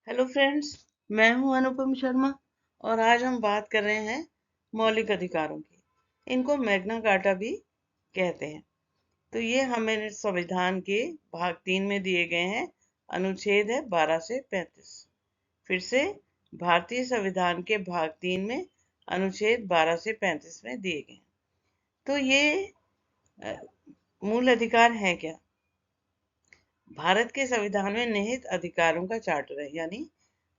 Hello friends. मैं हूं अनुपम शर्मा और आज हम बात कर रहे हैं मौलिक अधिकारों की। इनको मैग्ना कार्टा भी कहते हैं। तो ये हमें संविधान के भाग 3 में दिए गए हैं। अनुच्छेद है 12 से 35। फिर से भारतीय संविधान के भाग 3 में अनुच्छेद 12 से 35 में दिए गए हैं। तो ये अ, मूल अधिकार है क्या? भारत के संविधान में निहित अधिकारों का चार्टर है, यानी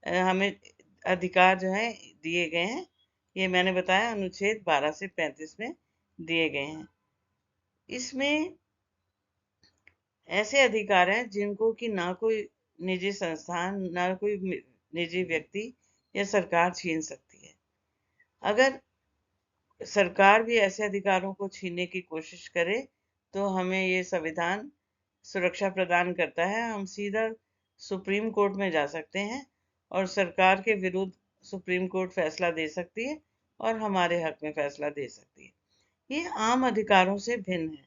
हमें अधिकार जो है दिए गए हैं। ये मैंने बताया अनुच्छेद 12 से 35 में दिए गए हैं। इसमें ऐसे अधिकार हैं जिनको कि ना कोई निजी संस्थान, ना कोई निजी व्यक्ति या सरकार छीन सकती है। अगर सरकार भी ऐसे अधिकारों को छीनने की कोशिश करे तो हमें ये संविधान सुरक्षा प्रदान करता है। हम सीधा सुप्रीम कोर्ट में जा सकते हैं और सरकार के विरुद्ध सुप्रीम कोर्ट फैसला दे सकती है और हमारे हक में फैसला दे सकती है। ये आम अधिकारों से भिन्न है।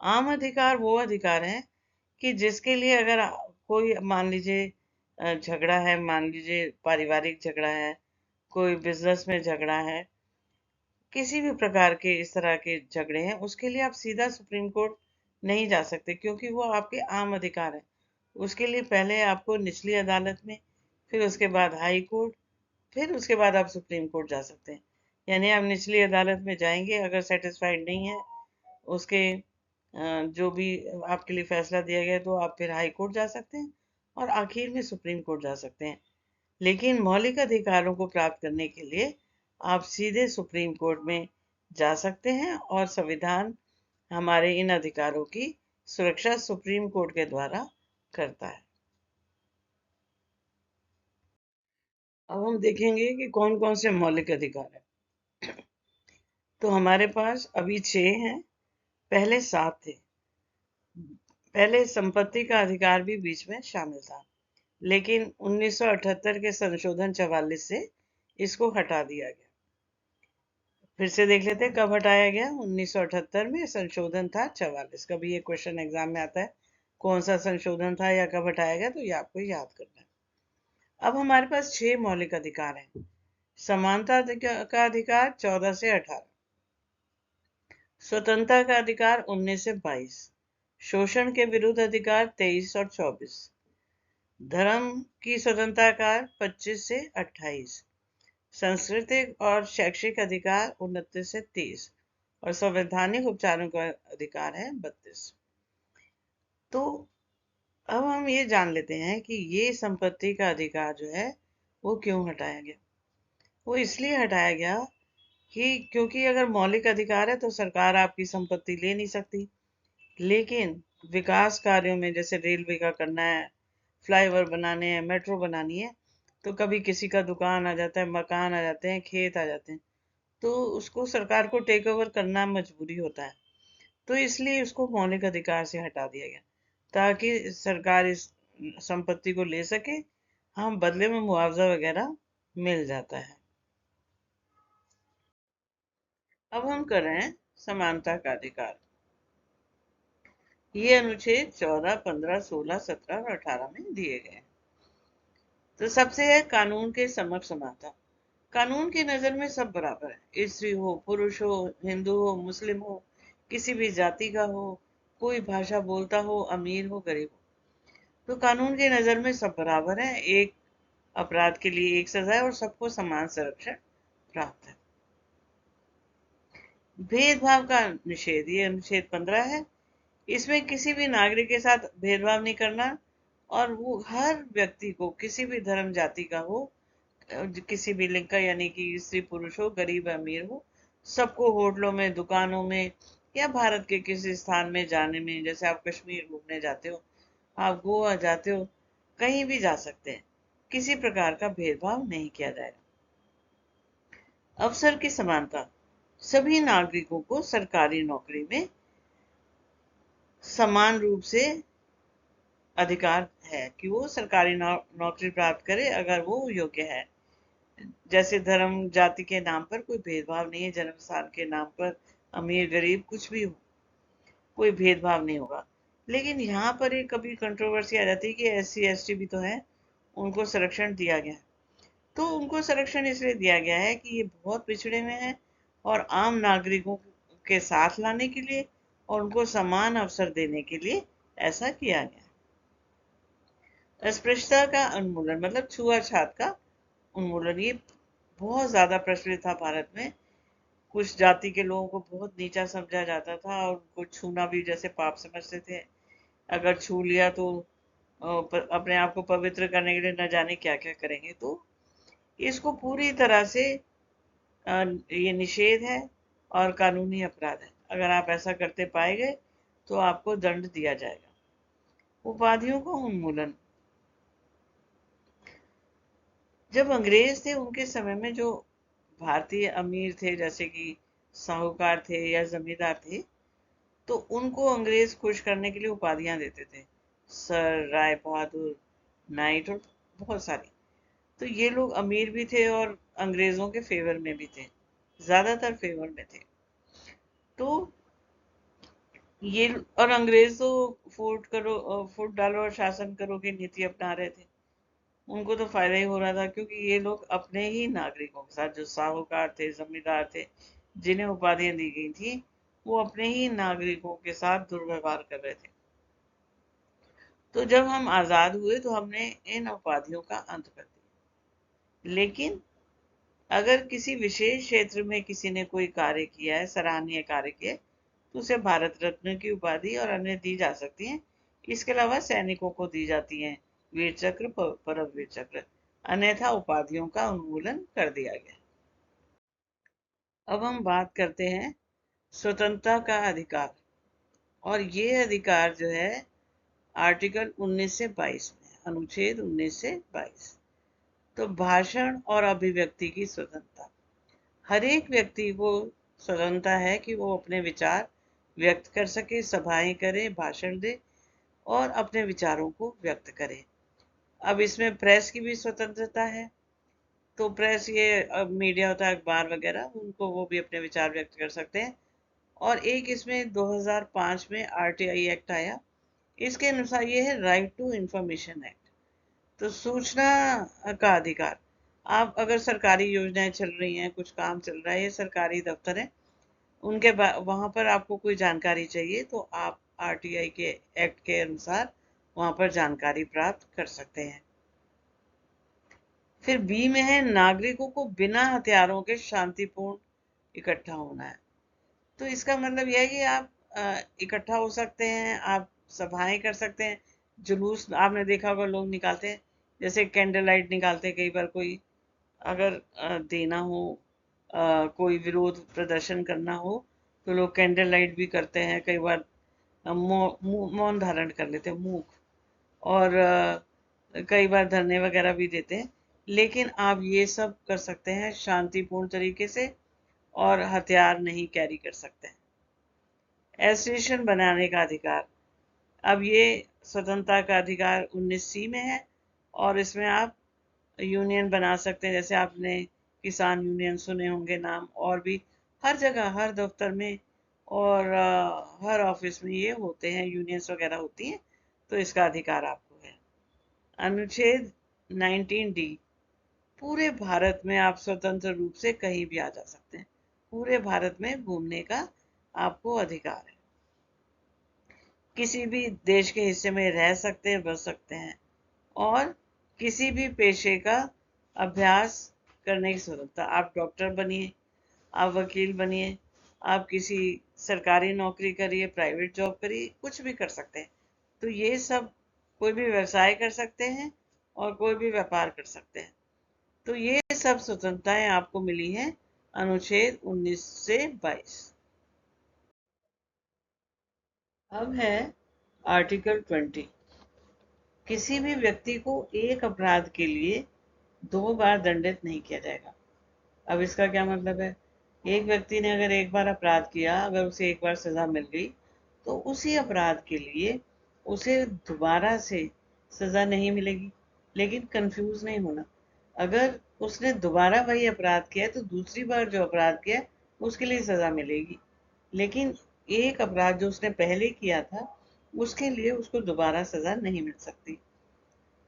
आम अधिकार वो अधिकार हैं कि जिसके लिए अगर कोई मान लीजिए झगड़ा है, मान लीजिए पारिवारिक झगड़ा है, कोई बिजनेस में झगड़ा है, किसी भी प्रकार के इस तरह के झगड़े हैं, उसके लिए आप सीधा सुप्रीम कोर्ट नहीं जा सकते क्योंकि वो आपके आम अधिकार है। उसके लिए पहले आपको निचली अदालत में, फिर उसके बाद हाई कोर्ट, फिर उसके बाद आप सुप्रीम कोर्ट जा सकते हैं। यानी आप निचली अदालत में जाएंगे, अगर सेटिस्फाइड नहीं है उसके जो भी आपके लिए फैसला दिया गया तो आप फिर हाई कोर्ट जा सकते हैं और आखिर में सुप्रीम कोर्ट जा सकते हैं। लेकिन मौलिक अधिकारों को प्राप्त करने के लिए आप सीधे सुप्रीम कोर्ट में जा सकते हैं और संविधान हमारे इन अधिकारों की सुरक्षा सुप्रीम कोर्ट के द्वारा करता है। अब हम देखेंगे कि कौन कौन से मौलिक अधिकार है। तो हमारे पास अभी 6 हैं, पहले 7 थे। पहले संपत्ति का अधिकार भी बीच में शामिल था, लेकिन 1978 के संशोधन 44 से इसको हटा दिया गया। फिर से देख लेते हैं कब हटाया गया। 1978 में संशोधन था 44। कभी ये क्वेश्चन एग्जाम में आता है कौन सा संशोधन था या कब हटाया गया, तो ये आपको याद करना है। अब हमारे पास 6 मौलिक अधिकार हैं। समानता का अधिकार 14 से 18, स्वतंत्रता का अधिकार 19 से 22, शोषण के विरुद्ध अधिकार 23 और 24, धर्म की स्वतंत्रता का 25 से 28, सांस्कृतिक और शैक्षिक अधिकार 29 से 30 और संवैधानिक उपचारों का अधिकार है 32। तो अब हम ये जान लेते हैं कि ये संपत्ति का अधिकार जो है वो क्यों हटाया गया। वो इसलिए हटाया गया कि क्योंकि अगर मौलिक अधिकार है तो सरकार आपकी संपत्ति ले नहीं सकती, लेकिन विकास कार्यों में जैसे रेलवे का करना है, फ्लाईओवर बनाने हैं, मेट्रो बनानी है, तो कभी किसी का दुकान आ जाता है, मकान आ जाते हैं, खेत आ जाते हैं, तो उसको सरकार को टेक ओवर करना मजबूरी होता है। तो इसलिए उसको मौलिक अधिकार से हटा दिया गया ताकि सरकार इस संपत्ति को ले सके। हम बदले में मुआवजा वगैरह मिल जाता है। अब हम कर रहे हैं समानता का अधिकार। ये अनुच्छेद 14, 15, 16, 17 और 18 में दिए गए। तो सबसे है कानून के समक्ष समानता। कानून की नजर में सब बराबर है। स्त्री हो, पुरुष हो, हिंदू हो, मुस्लिम हो, किसी भी जाति का हो, कोई भाषा बोलता हो, अमीर हो, गरीब हो, तो कानून की नजर में सब बराबर है। एक अपराध के लिए एक सजा है और सबको समान संरक्षण प्राप्त है। भेदभाव का निषेध, ये अनुच्छेद 15 है। इसमें किसी भी नागरिक के साथ भेदभाव नहीं करना और वो हर व्यक्ति को, किसी भी धर्म जाति का हो, किसी भी लिंग का, यानी कि स्त्री पुरुष हो, गरीब अमीर हो, सबको होटलों में, दुकानों में या भारत के किसी स्थान में जाने में, जैसे आप कश्मीर घूमने जाते हो, आप गोवा जाते हो, कहीं भी जा सकते हैं। किसी प्रकार का भेदभाव नहीं किया जाएगा। अवसर की समानता, सभी नागरिकों को सरकारी नौकरी में समान रूप से अधिकार है कि वो सरकारी नौकरी प्राप्त करे अगर वो योग्य है। जैसे धर्म जाति के नाम पर कोई भेदभाव नहीं है, जन्म स्थान के नाम पर अमीर गरीब कुछ भी हो, कोई भेदभाव नहीं होगा। लेकिन यहाँ पर एक कभी कंट्रोवर्सी आ जाती है कि SC ST भी तो है, उनको संरक्षण दिया गया है। तो उनको संरक्षण इसलिए दिया गया है कि ये बहुत पिछड़े में है, और आम नागरिकों के साथ लाने के लिए और उनको समान अवसर देने के लिए ऐसा किया गया। अस्पृश्यता का उन्मूलन मतलब छुआछूत का उन्मूलन, ये बहुत ज्यादा प्रचलित था भारत में। कुछ जाति के लोगों को बहुत नीचा समझा जाता था और उनको छूना भी जैसे पाप समझते थे। अगर छू लिया तो अपने आप को पवित्र करने के लिए न जाने क्या क्या करेंगे। तो इसको पूरी तरह से ये निषेध है और कानूनी अपराध है। अगर आप ऐसा करते पाए गए तो आपको दंड दिया जाएगा। उपाधियों का उन्मूलन, जब अंग्रेज थे उनके समय में जो भारतीय अमीर थे, जैसे कि साहूकार थे या जमींदार थे, तो उनको अंग्रेज खुश करने के लिए उपाधियां देते थे, सर, राय बहादुर, नाइट और बहुत सारी। तो ये लोग अमीर भी थे और अंग्रेजों के फेवर में भी थे, ज्यादातर फेवर में थे। तो ये और अंग्रेज तो फूट डालो और शासन करो की नीति अपना रहे थे। उनको तो फायदा ही हो रहा था, क्योंकि ये लोग अपने ही नागरिकों के साथ, जो साहूकार थे, जमींदार थे, जिन्हें उपाधियां दी गई थी, वो अपने ही नागरिकों के साथ दुर्व्यवहार कर रहे थे। तो जब हम आजाद हुए तो हमने इन उपाधियों का अंत कर दिया। लेकिन अगर किसी विशेष क्षेत्र में किसी ने कोई कार्य किया है, सराहनीय कार्य किया, तो उसे भारत रत्न की उपाधि और अन्य दी जा सकती हैं। इसके अलावा सैनिकों को दी जाती हैं वीर चक्र, परमवीर चक्र। अन्यथा उपाधियों का उन्मूलन कर दिया गया। अब हम बात करते हैं स्वतंत्रता का अधिकार। और ये अधिकार जो है आर्टिकल 19 से 22 में, अनुच्छेद 19 से 22। तो भाषण और अभिव्यक्ति की स्वतंत्रता, हर एक व्यक्ति को स्वतंत्रता है कि वो अपने विचार व्यक्त कर सके, सभाएं करे, भाषण दे और अपने विचारों को व्यक्त करे। अब इसमें प्रेस की भी स्वतंत्रता है। तो प्रेस, ये मीडिया होता है, अखबार वगैरह, उनको वो भी अपने विचार व्यक्त कर सकते हैं। और एक इसमें 2005 में आरटीआई एक्ट आया। इसके अनुसार ये है राइट टू इंफॉर्मेशन एक्ट। तो सूचना का अधिकार, आप अगर सरकारी योजनाएं चल रही हैं, कुछ काम चल रहा है, ये सरकारी दफ्तर है, उनके वहां पर आपको कोई जानकारी चाहिए तो आप आरटीआई के एक्ट के अनुसार वहां पर जानकारी प्राप्त कर सकते हैं। फिर बी में है नागरिकों को बिना हथियारों के शांतिपूर्ण इकट्ठा होना है। तो इसका मतलब यह है कि आप इकट्ठा हो सकते हैं, आप सभाएं कर सकते हैं, जुलूस आपने देखा होगा लोग निकालते हैं, जैसे कैंडल लाइट निकालते हैं। कई बार कोई अगर देना हो, कोई विरोध प्रदर्शन करना हो, तो लोग कैंडल लाइट भी करते हैं। कई बार मौन धारण कर लेते हैं, मूक, और कई बार धरने वगैरह भी देते हैं। लेकिन आप ये सब कर सकते हैं शांतिपूर्ण तरीके से, और हथियार नहीं कैरी कर सकते हैं। एसोसिएशन बनाने का अधिकार, अब ये स्वतंत्रता का अधिकार 19C में है, और इसमें आप यूनियन बना सकते हैं। जैसे आपने किसान यूनियन सुने होंगे नाम, और भी हर जगह, हर दफ्तर में और हर ऑफिस में ये होते हैं, यूनियंस वगैरह होती हैं। तो इसका अधिकार आपको है। अनुच्छेद 19D, पूरे भारत में आप स्वतंत्र रूप से कहीं भी आ जा सकते हैं। पूरे भारत में घूमने का आपको अधिकार है। किसी भी देश के हिस्से में रह सकते हैं, बस सकते हैं, और किसी भी पेशे का अभ्यास करने की स्वतंत्रता। आप डॉक्टर बनिए, आप वकील बनिए, आप किसी सरकारी नौकरी करिए, प्राइवेट जॉब करिए, कुछ भी कर सकते हैं। तो ये सब, कोई भी व्यवसाय कर सकते हैं और कोई भी व्यापार कर सकते हैं। तो ये सब स्वतंत्रताएं आपको मिली हैं अनुच्छेद 19 से 22। अब है आर्टिकल 20। किसी भी व्यक्ति को एक अपराध के लिए 2 बार दंडित नहीं किया जाएगा। अब इसका क्या मतलब है? एक व्यक्ति ने अगर एक बार अपराध किया, अगर उसे एक बार सजा मिल गई, तो उसी अपराध के लिए उसे दोबारा से सजा नहीं मिलेगी। लेकिन कंफ्यूज नहीं होना, अगर उसने दोबारा वही अपराध किया तो दूसरी बार जो अपराध किया उसके लिए सजा मिलेगी। लेकिन एक अपराध जो उसने पहले किया था, उसके लिए उसको दोबारा सजा नहीं मिल सकती।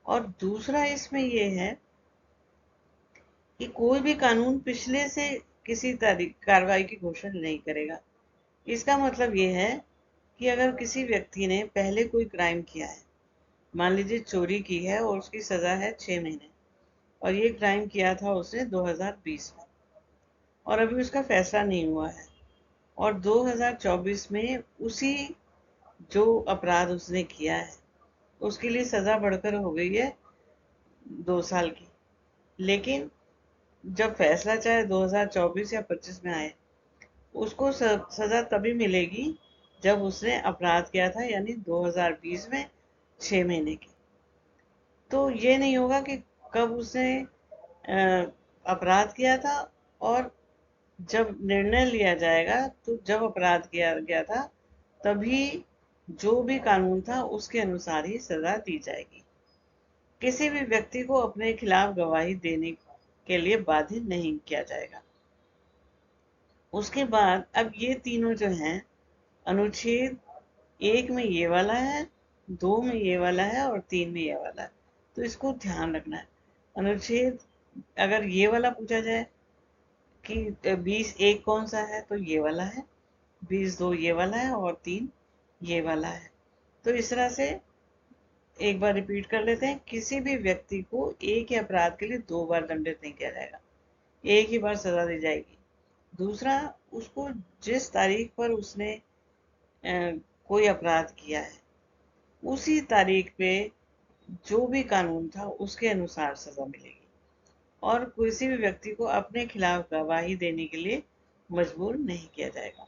और दूसरा इसमें ये है कि कोई भी कानून पिछले से किसी तारीख कार्रवाई की घोषणा नहीं करेगा। इसका मतलब ये है कि अगर किसी व्यक्ति ने पहले कोई क्राइम किया है, मान लीजिए चोरी की है और उसकी सजा है 6 महीने, और ये क्राइम किया था उसने 2020 में, और अभी उसका फैसला नहीं हुआ है, और 2024 में उसी जो अपराध उसने किया है उसके लिए सजा बढ़कर हो गई है 2 साल की। लेकिन जब फैसला चाहे 2024 या 25 में आए, उसको सजा तभी मिलेगी जब उसने अपराध किया था, यानी 2020 में 6 महीने की। तो ये नहीं होगा कि कब उसने अपराध किया था, और जब निर्णय लिया जाएगा तो जब अपराध किया गया था तभी जो भी कानून था उसके अनुसार ही सजा दी जाएगी। किसी भी व्यक्ति को अपने खिलाफ गवाही देने के लिए बाधित नहीं किया जाएगा। उसके बाद अब ये तीनों जो हैं, अनुच्छेद 1 में ये वाला है, 2 में ये वाला है और 3 में ये वाला है, तो इसको ध्यान रखना है। अनुच्छेद अगर ये वाला पूछा जाए कि 20(1) कौन सा है, तो ये वाला है, 20(2) ये वाला है और 3 ये वाला है। तो इस तरह से एक बार रिपीट कर लेते हैं। किसी भी व्यक्ति को एक ही अपराध के लिए 2 बार दंडित नहीं किया जाएगा, एक ही बार सजा दी जाएगी। दूसरा, उसको जिस तारीख पर उसने कोई अपराध किया है उसी तारीख पे जो भी कानून था उसके अनुसार सजा मिलेगी, और किसी भी व्यक्ति को अपने खिलाफ गवाही देने के लिए मजबूर नहीं किया जाएगा।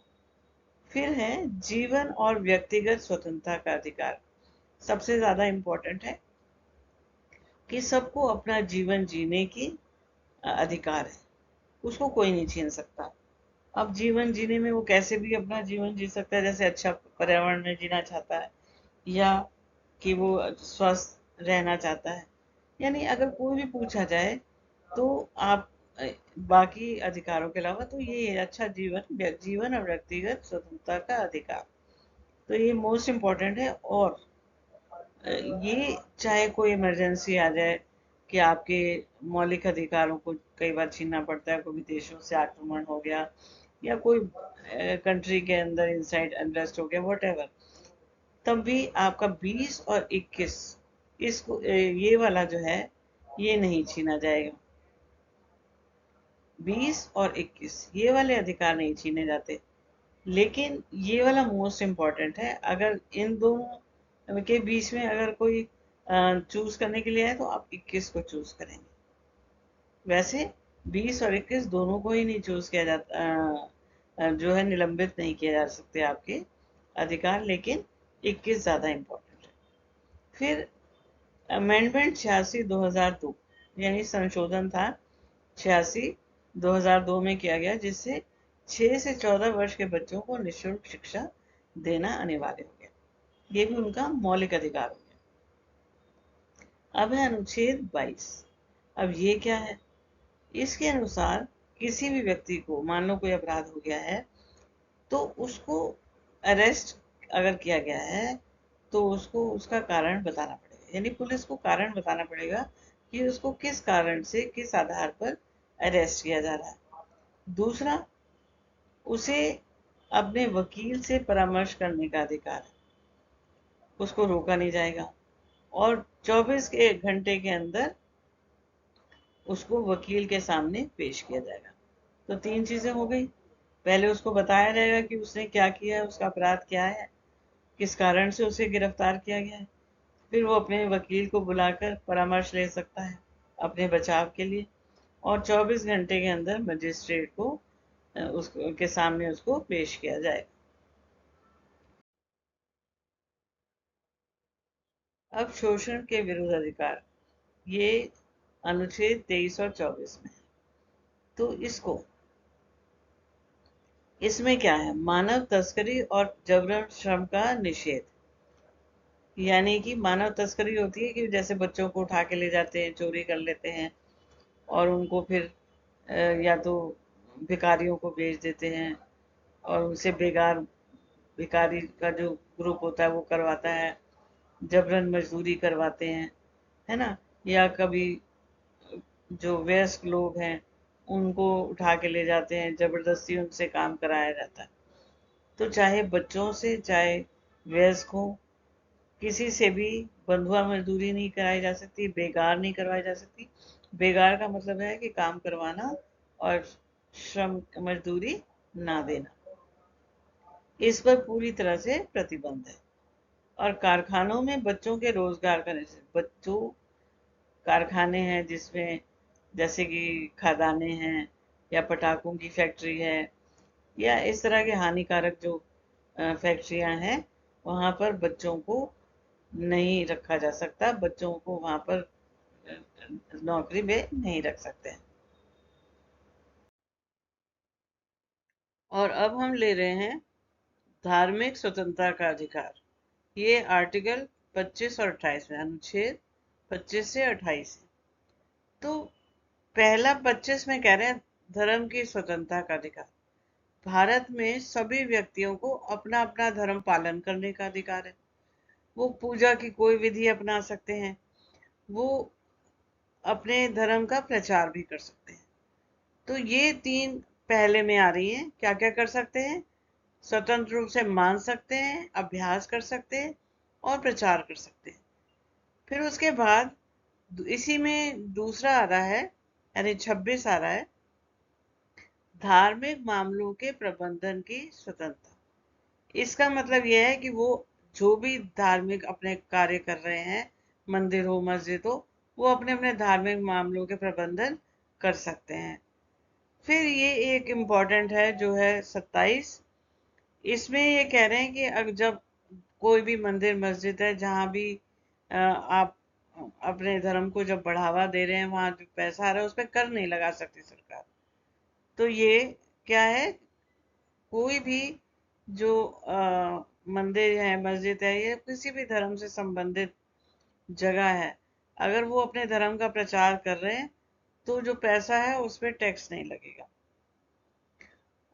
फिर है जीवन और व्यक्तिगत स्वतंत्रता का अधिकार। सबसे ज्यादा इम्पोर्टेंट है कि सबको अपना जीवन जीने की अधिकार है, उसको कोई नहीं छीन सकता। अब जीवन जीने में वो कैसे भी अपना जीवन जी सकता है, जैसे अच्छा पर्यावरण में जीना चाहता है, या कि वो स्वस्थ रहना चाहता है। यानी अगर कोई भी पूछा जाए तो आप बाकी अधिकारों के अलावा तो ये अच्छा जीवन और व्यक्तिगत स्वतंत्रता का अधिकार, तो ये मोस्ट इम्पोर्टेंट है। और ये चाहे कोई इमरजेंसी आ जाए कि आपके मौलिक अधिकारों को कई बार छीनना पड़ता है, कोई विदेशों से आक्रमण हो गया या कोई कंट्री के अंदर इनसाइड अनरेस्ट हो गया, वट, तब भी आपका 20 और 21 इसको ये वाला जो है ये नहीं छीना जाएगा। 20 और 21 ये वाले अधिकार नहीं छीने जाते। लेकिन ये वाला मोस्ट इम्पॉर्टेंट है, अगर इन दोनों के बीच में अगर कोई चूज करने के लिए है तो आप 21 को चूज करेंगे। वैसे 20 और 21 दोनों को ही नहीं चूज किया जाता, जो है निलंबित नहीं किए जा सकते आपके अधिकार, लेकिन 21 ज्यादा इम्पोर्टेंट है। फिर अमेंडमेंट 86 2002, यानी संशोधन था 86 2002 में किया गया, जिससे 6 से 14 वर्ष के बच्चों को निःशुल्क शिक्षा देना अनिवार्य हो गया। ये भी उनका मौलिक अधिकार हो गया। अब है अनुच्छेद 22। अब ये क्या है? इसके अनुसार किसी भी व्यक्ति को, मान लो कोई अपराध हो गया है, तो उसको अरेस्ट अगर किया गया है तो उसको उसका कारण बताना पड़ेगा, यानी पुलिस को कारण बताना पड़ेगा कि उसको किस कारण से, किस आधार पर अरेस्ट किया जा रहा है। दूसरा, उसे अपने वकील से परामर्श करने का अधिकार है, उसको रोका नहीं जाएगा, और 24 के घंटे के अंदर उसको वकील के सामने पेश किया जाएगा। तो 3 चीजें हो गई। पहले उसको बताया जाएगा कि उसने क्या किया है, उसका अपराध क्या है, किस कारण से उसे गिरफ्तार किया गया है। फिर वो अपने वकील को बुलाकर परामर्श ले सकता है अपने बचाव के लिए, और 24 घंटे के अंदर मजिस्ट्रेट को उसके सामने उसको पेश किया जाएगा। अब शोषण के विरुद्ध अधिकार, ये अनुच्छेद 23 और 24 में है। तो इसमें क्या है? मानव तस्करी और जबरन श्रम का निषेध। यानी कि मानव तस्करी होती है कि जैसे बच्चों को उठा के ले जाते हैं, चोरी कर लेते हैं और उनको फिर या तो भिखारियों को बेच देते हैं, और उनसे भिखारी का जो ग्रुप होता है वो करवाता है, जबरन मजदूरी करवाते हैं। है ना, या कभी जो वयस्क लोग हैं उनको उठा के ले जाते हैं, जबरदस्ती उनसे काम कराया जाता है। तो चाहे बच्चों से, चाहे वयस्क हो, किसी से भी बंधुआ मजदूरी नहीं कराई जा सकती, बेगार नहीं करवाई जा सकती। बेगार का मतलब है कि काम करवाना और श्रम मजदूरी ना देना, इस पर पूरी तरह से प्रतिबंध है। और कारखानों में बच्चों के रोजगार का निषेध। बच्चों, कारखाने हैं जिसमें जैसे कि खदानें हैं या पटाखों की फैक्ट्री है या इस तरह के हानिकारक जो फैक्ट्रियां हैं, वहां पर बच्चों को नहीं रखा जा सकता, बच्चों को वहां पर नौकरी में नहीं रख सकते हैं। और अब हम ले रहे हैं धार्मिक स्वतंत्रता का अधिकार। ये आर्टिकल 25 और 28 में, अनुच्छेद 25 से 28 है। तो पहला 25 में कह रहे हैं धर्म की स्वतंत्रता का अधिकार। भारत में सभी व्यक्तियों को अपना अपना धर्म पालन करने का अधिकार है। वो पूजा की कोई विधि अपना सकते हैं, वो अपने धर्म का प्रचार भी कर सकते हैं। तो ये तीन पहले में आ रही हैं। क्या क्या कर सकते हैं? स्वतंत्र रूप से मान सकते हैं, अभ्यास कर सकते हैं और प्रचार कर सकते हैं। फिर उसके बाद इसी में दूसरा आ रहा है, यानी 26 आ रहा है, धार्मिक मामलों के प्रबंधन की स्वतंत्रता। इसका मतलब यह है कि वो जो भी धार्मिक अपने कार्य कर रहे हैं, मंदिर हो, मस्जिद हो, वो अपने अपने धार्मिक मामलों के प्रबंधन कर सकते हैं। फिर ये एक इम्पॉर्टेंट है जो है 27। इसमें ये कह रहे हैं कि अगर जब कोई भी मंदिर मस्जिद है जहाँ भी आप अपने धर्म को जब बढ़ावा दे रहे हैं, वहां जो पैसा आ रहा है उस पर कर नहीं लगा सकती सरकार। तो ये क्या है, कोई भी जो मंदिर है, मस्जिद है, या किसी भी धर्म से संबंधित जगह है, अगर वो अपने धर्म का प्रचार कर रहे हैं तो जो पैसा है उस पर टैक्स नहीं लगेगा।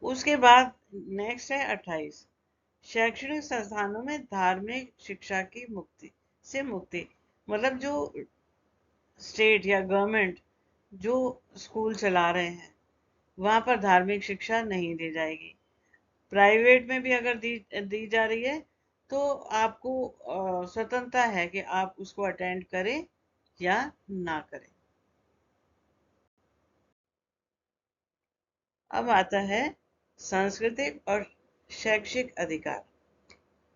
उसके बाद नेक्स्ट है 28, शैक्षणिक संस्थानों में धार्मिक शिक्षा की मुक्ति से मुक्ति। मतलब जो स्टेट या गवर्नमेंट जो स्कूल चला रहे हैं वहां पर धार्मिक शिक्षा नहीं दी जाएगी। प्राइवेट में भी अगर दी जा रही है तो आपको स्वतंत्रता है कि आप उसको अटेंड करें या ना करें। अब आता है सांस्कृतिक और शैक्षिक अधिकार।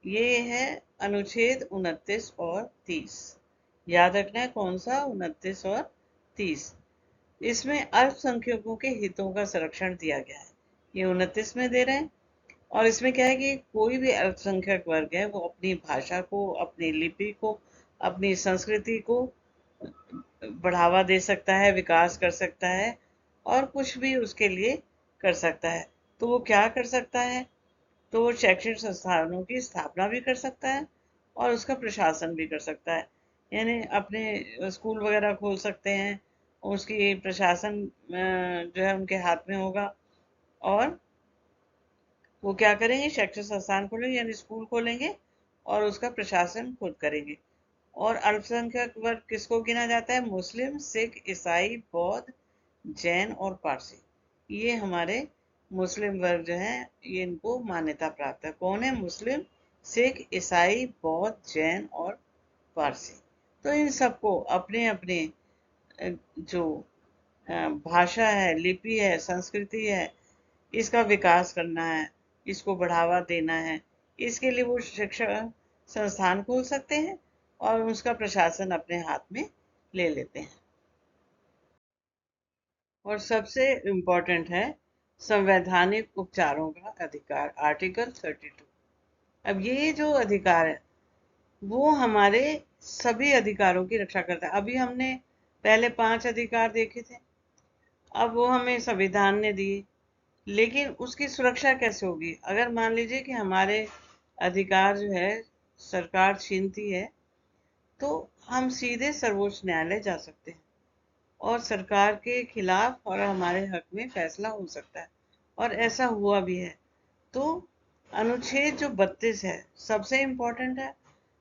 ये है अनुच्छेद 29 और 30। याद रखना है कौन सा, 29 और 30। इसमें अल्पसंख्यकों के हितों का संरक्षण दिया गया है, ये 29 में दे रहे हैं। और इसमें क्या है कि कोई भी अल्पसंख्यक वर्ग है वो अपनी भाषा को, अपनी लिपि को, अपनी संस्कृति को बढ़ावा दे सकता है, विकास कर सकता है और कुछ भी उसके लिए कर सकता है। तो वो क्या कर सकता है? तो वो शैक्षणिक संस्थानों की स्थापना भी कर सकता है और उसका प्रशासन भी कर सकता है। यानी अपने स्कूल वगैरह खोल सकते हैं, उसकी प्रशासन जो है उनके हाथ में होगा। और वो क्या करेंगे, शैक्षिक संस्थान खोलेंगे यानी स्कूल खोलेंगे और उसका प्रशासन खुद करेंगे। और अल्पसंख्यक वर्ग किसको गिना जाता है? मुस्लिम, सिख, ईसाई, बौद्ध, जैन और पारसी। ये हमारे मुस्लिम वर्ग जो हैं, ये इनको मान्यता प्राप्त है। कौन है? मुस्लिम, सिख, ईसाई, बौद्ध, जैन और पारसी। तो इन सबको अपने अपने जो भाषा है, लिपि है, संस्कृति है, इसका विकास करना है, इसको बढ़ावा देना है। इसके लिए वो शिक्षा संस्थान खोल सकते हैं और उसका प्रशासन अपने हाथ में ले लेते हैं। और सबसे इम्पोर्टेंट है संवैधानिक उपचारों का अधिकार, आर्टिकल 32। अब ये जो अधिकार है वो हमारे सभी अधिकारों की रक्षा करता है। अभी हमने पहले 5 अधिकार देखे थे, अब वो हमें संविधान ने दिए, लेकिन उसकी सुरक्षा कैसे होगी? अगर मान लीजिए कि हमारे अधिकार जो है सरकार छीनती है, तो हम सीधे सर्वोच्च न्यायालय जा सकते हैं और सरकार के खिलाफ और हमारे हक में फैसला हो सकता है, और ऐसा हुआ भी है। तो अनुच्छेद जो 32 है सबसे इम्पोर्टेंट है,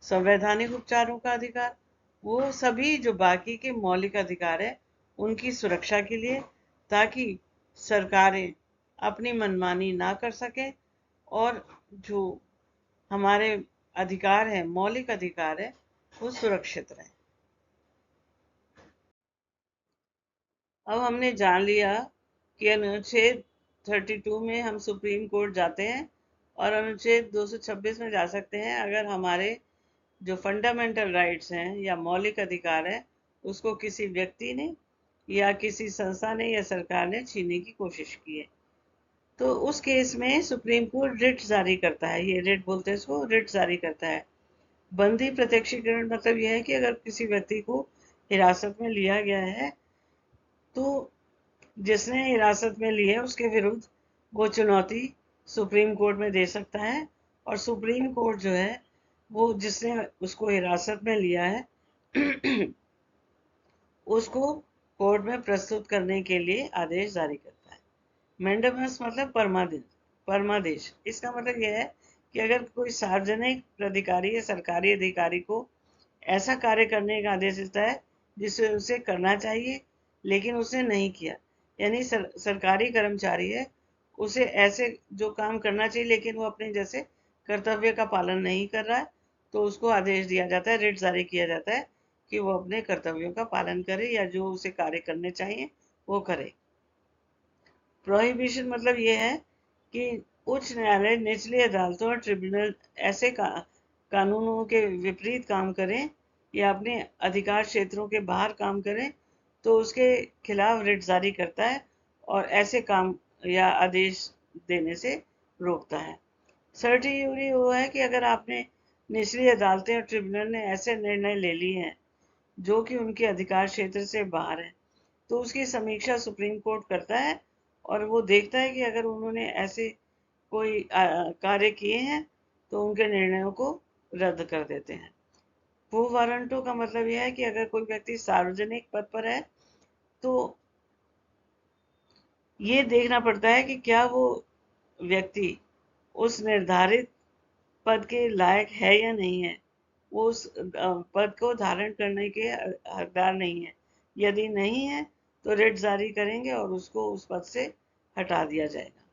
संवैधानिक उपचारों का अधिकार। वो सभी जो बाकी के मौलिक अधिकार है उनकी सुरक्षा के लिए, ताकि सरकारें अपनी मनमानी ना कर सकें और जो हमारे अधिकार है, मौलिक अधिकार है, वो सुरक्षित रहे। अब हमने जान लिया कि अनुच्छेद 32 में हम सुप्रीम कोर्ट जाते हैं और अनुच्छेद 226 में जा सकते हैं अगर हमारे जो फंडामेंटल राइट्स हैं या मौलिक अधिकार है उसको किसी व्यक्ति ने या किसी संस्था ने या सरकार ने छीनने की कोशिश की है। तो उस केस में सुप्रीम कोर्ट रिट जारी करता है, ये रिट बोलते हैं इसको, रिट जारी करता है। बंदी प्रत्यक्षीकरण मतलब यह है कि अगर किसी व्यक्ति को हिरासत में लिया गया है तो जिसने हिरासत में ली है उसके विरुद्ध वो चुनौती सुप्रीम कोर्ट में दे सकता है, और सुप्रीम कोर्ट जो है वो जिसने उसको हिरासत में लिया है उसको कोर्ट में प्रस्तुत करने के लिए आदेश जारी करता है। मैंडेमस मतलब परमादेश। इसका मतलब यह है कि अगर कोई सार्वजनिक प्राधिकारी या सरकारी अधिकारी को ऐसा कार्य करने का आदेश देता है जिसे उसे करना चाहिए लेकिन उसने नहीं किया, यानी सरकारी कर्मचारी है, उसे ऐसे जो काम करना चाहिए लेकिन वो अपने जैसे कर्तव्य का पालन नहीं कर रहा है, तो उसको आदेश दिया जाता है, रिट जारी किया जाता है कि वो अपने कर्तव्यों का पालन करे या जो उसे कार्य करने चाहिए वो करे। प्रोहिबिशन मतलब ये है कि उच्च न्यायालय, निचली अदालतों और ट्रिब्यूनल ऐसे कानूनों के विपरीत काम करें या अपने अधिकार क्षेत्रों के बाहर काम करें तो उसके खिलाफ रिट जारी करता है और ऐसे काम या आदेश देने से रोकता है। सर्टियूरी वो है कि अगर आपने निचली अदालतें और ट्रिब्यूनल ने ऐसे निर्णय ले लिए हैं जो कि उनके अधिकार क्षेत्र से बाहर है, तो उसकी समीक्षा सुप्रीम कोर्ट करता है और वो देखता है कि अगर उन्होंने ऐसे कोई कार्य किए हैं तो उनके निर्णयों को रद्द कर देते हैं। वो वारंटों का मतलब यह है कि अगर कोई व्यक्ति सार्वजनिक पद पर है तो ये देखना पड़ता है कि क्या वो व्यक्ति उस निर्धारित पद के लायक है या नहीं है, वो उस पद को धारण करने के हकदार नहीं है। यदि नहीं है तो रिट जारी करेंगे और उसको उस पद से हटा दिया जाएगा।